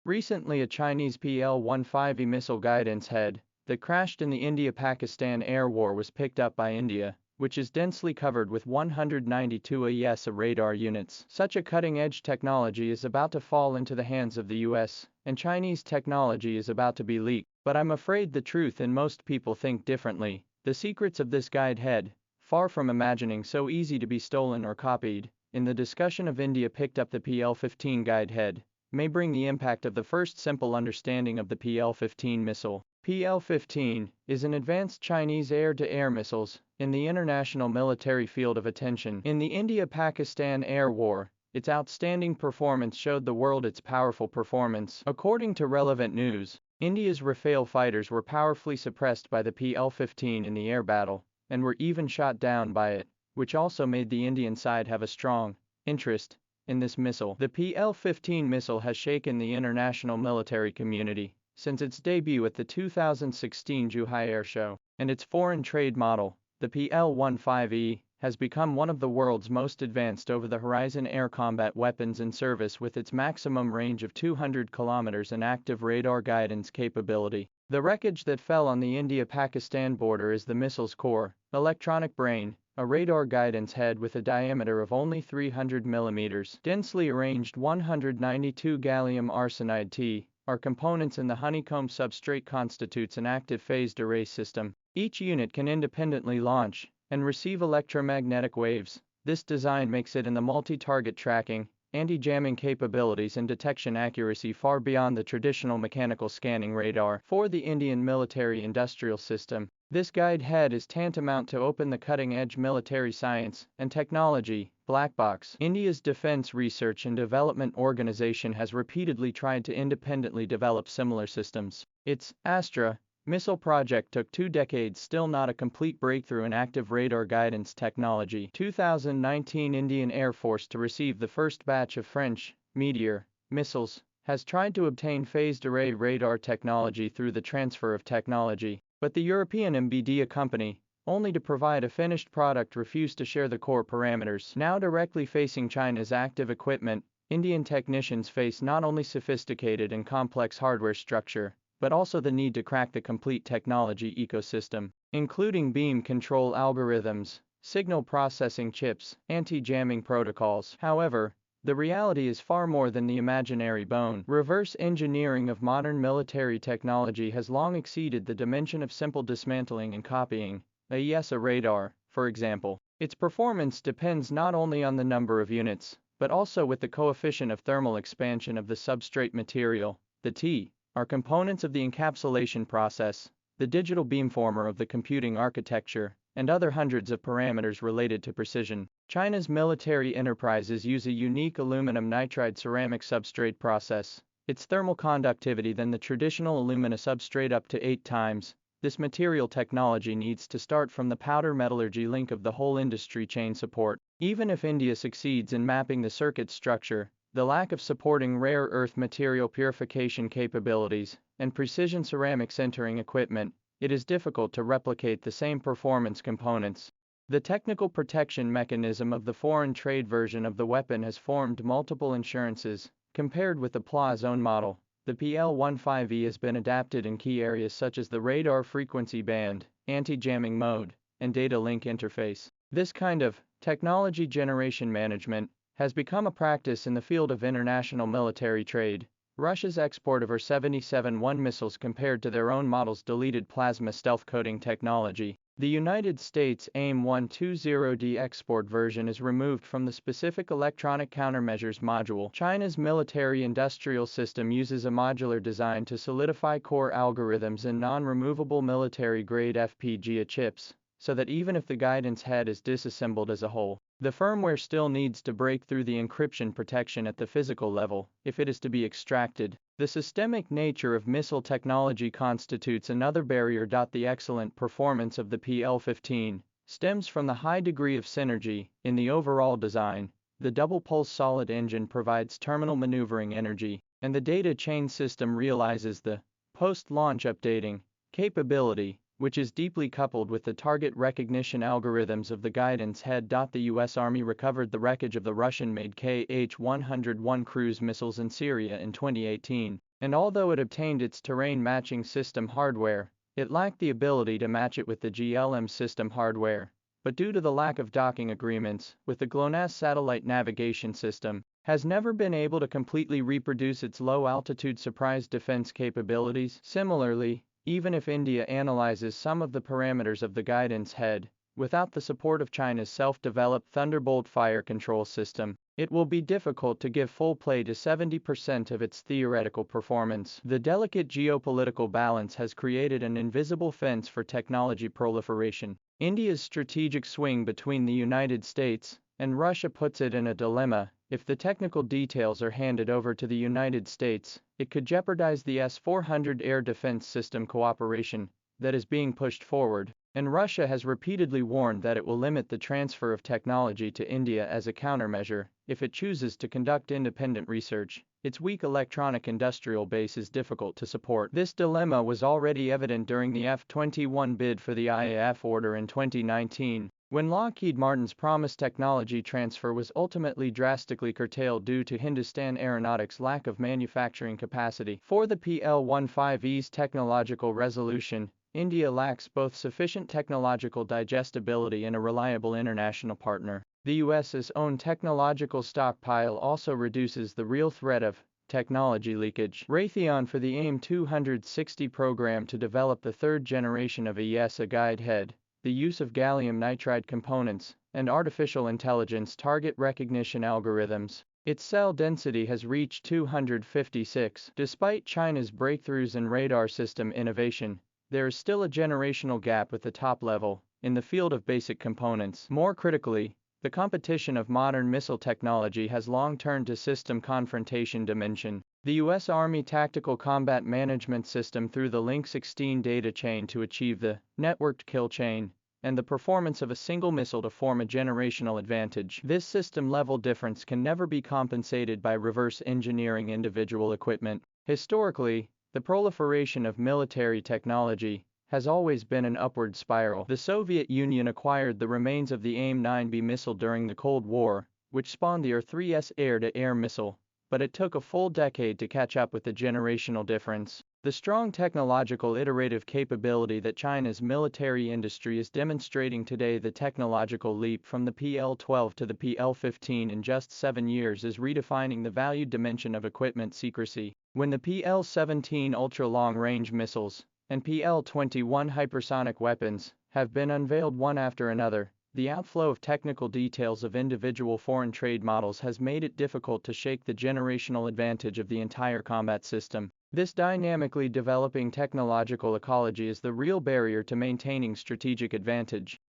Recently, a Chinese PL-15E missile guidance head that crashed in the India-Pakistan air war was picked up by India, which is densely covered with 192 AESA radar units. Such a cutting-edge technology is about to fall into the hands of the US, and Chinese technology is about to be leaked. But I'm afraid the truth and most people think differently. The secrets of this guide head, far from imagining so easy to be stolen or copied, in the discussion of India picked up the PL-15 guide head, may bring the impact of the first simple understanding of the PL-15 missile. PL-15 is an advanced Chinese air-to-air missiles in the international military field of attention. In the India-Pakistan air war, its outstanding performance showed the world its powerful performance. According to relevant news, India's Rafale fighters were powerfully suppressed by the PL-15 in the air battle, and were even shot down by it, which also made the Indian side have a strong interest in this missile. The PL-15 missile has shaken the international military community since its debut at the 2016 Zhuhai Air Show, and its foreign trade model, the PL-15E, has become one of the world's most advanced over-the-horizon air combat weapons in service with its maximum range of 200 kilometers and active radar guidance capability. The wreckage that fell on the India-Pakistan border is the missile's core, electronic brain, a radar guidance head with a diameter of only 300 millimeters, densely arranged 192 gallium arsenide T, are components in the honeycomb substrate constitutes an active phased array system. Each unit can independently launch and receive electromagnetic waves. This design makes it in the multi-target tracking, anti-jamming capabilities and detection accuracy far beyond the traditional mechanical scanning radar. For the Indian military industrial system, this guide head is tantamount to open the cutting-edge military science and technology black box. India's Defence Research and Development Organization has repeatedly tried to independently develop similar systems. Its Astra missile project took 2 decades, still not a complete breakthrough in active radar guidance technology. 2019 Indian Air Force to receive the first batch of French Meteor missiles has tried to obtain phased array radar technology through the transfer of technology, but the European MBDA company, only to provide a finished product, refused to share the core parameters. Now directly facing China's active equipment, Indian technicians face not only sophisticated and complex hardware structure, but also the need to crack the complete technology ecosystem, including beam control algorithms, signal processing chips, anti-jamming protocols. However, the reality is far more than the imaginary bone. Reverse engineering of modern military technology has long exceeded the dimension of simple dismantling and copying. AESA radar, for example, its performance depends not only on the number of units, but also with the coefficient of thermal expansion of the substrate material. The T are components of the encapsulation process, the digital beamformer of the computing architecture, and other hundreds of parameters related to precision. China's military enterprises use a unique aluminum nitride ceramic substrate process. Its thermal conductivity than the traditional alumina substrate up to 8 times. This material technology needs to start from the powder metallurgy link of the whole industry chain support. Even if India succeeds in mapping the circuit structure, the lack of supporting rare earth material purification capabilities and precision ceramic sintering equipment, it is difficult to replicate the same performance components. The technical protection mechanism of the foreign trade version of the weapon has formed multiple insurances. Compared with the PLA's own model, the PL-15E has been adapted in key areas such as the radar frequency band, anti-jamming mode, and data link interface. This kind of technology generation management has become a practice in the field of international military trade. Russia's export of Her-77-1 missiles compared to their own model's deleted plasma stealth coating technology. The United States AIM-120D export version is removed from the specific electronic countermeasures module. China's military industrial system uses a modular design to solidify core algorithms in non-removable military-grade FPGA chips, so that even if the guidance head is disassembled as a whole, the firmware still needs to break through the encryption protection at the physical level if it is to be extracted. The systemic nature of missile technology constitutes another barrier. The excellent performance of the PL-15 stems from the high degree of synergy in the overall design. The double-pulse solid engine provides terminal maneuvering energy, and the data chain system realizes the post-launch updating capability, which is deeply coupled with the target recognition algorithms of the guidance head. The U.S. Army recovered the wreckage of the Russian-made Kh-101 cruise missiles in Syria in 2018. and although it obtained its terrain matching system hardware, it lacked the ability to match it with the GLM system hardware. But due to the lack of docking agreements with the GLONASS satellite navigation system, has never been able to completely reproduce its low-altitude surprise defense capabilities. Similarly, even if India analyzes some of the parameters of the guidance head, without the support of China's self-developed Thunderbolt fire control system, it will be difficult to give full play to 70% of its theoretical performance. The delicate geopolitical balance has created an invisible fence for technology proliferation. India's strategic swing between the United States and Russia puts it in a dilemma. If the technical details are handed over to the United States, it could jeopardize the S-400 air defense system cooperation that is being pushed forward, and Russia has repeatedly warned that it will limit the transfer of technology to India as a countermeasure if it chooses to conduct independent research. Its weak electronic industrial base is difficult to support. This dilemma was already evident during the F-21 bid for the IAF order in 2019, when Lockheed Martin's promised technology transfer was ultimately drastically curtailed due to Hindustan Aeronautics' lack of manufacturing capacity. For the PL-15E's technological resolution, India lacks both sufficient technological digestibility and a reliable international partner. The US's own technological stockpile also reduces the real threat of technology leakage. Raytheon for the AIM-260 program to develop the third generation of AESA guide head, the use of gallium nitride components, and artificial intelligence target recognition algorithms. Its cell density has reached 256. Despite China's breakthroughs in radar system innovation, there is still a generational gap at the top level, in the field of basic components. More critically, the competition of modern missile technology has long turned to system confrontation dimension. The U.S. Army Tactical Combat Management System through the Link 16 data chain to achieve the networked kill chain, and the performance of a single missile to form a generational advantage. This system-level difference can never be compensated by reverse engineering individual equipment. Historically, the proliferation of military technology has always been an upward spiral. The Soviet Union acquired the remains of the AIM-9B missile during the Cold War, which spawned the R-3's air-to-air missile, but it took a full decade to catch up with the generational difference. The strong technological iterative capability that China's military industry is demonstrating today, the technological leap from the PL-12 to the PL-15 in just 7 years, is redefining the valued dimension of equipment secrecy. When the PL-17 ultra-long-range missiles and PL-21 hypersonic weapons have been unveiled one after another, the outflow of technical details of individual foreign trade models has made it difficult to shake the generational advantage of the entire combat system. This dynamically developing technological ecology is the real barrier to maintaining strategic advantage.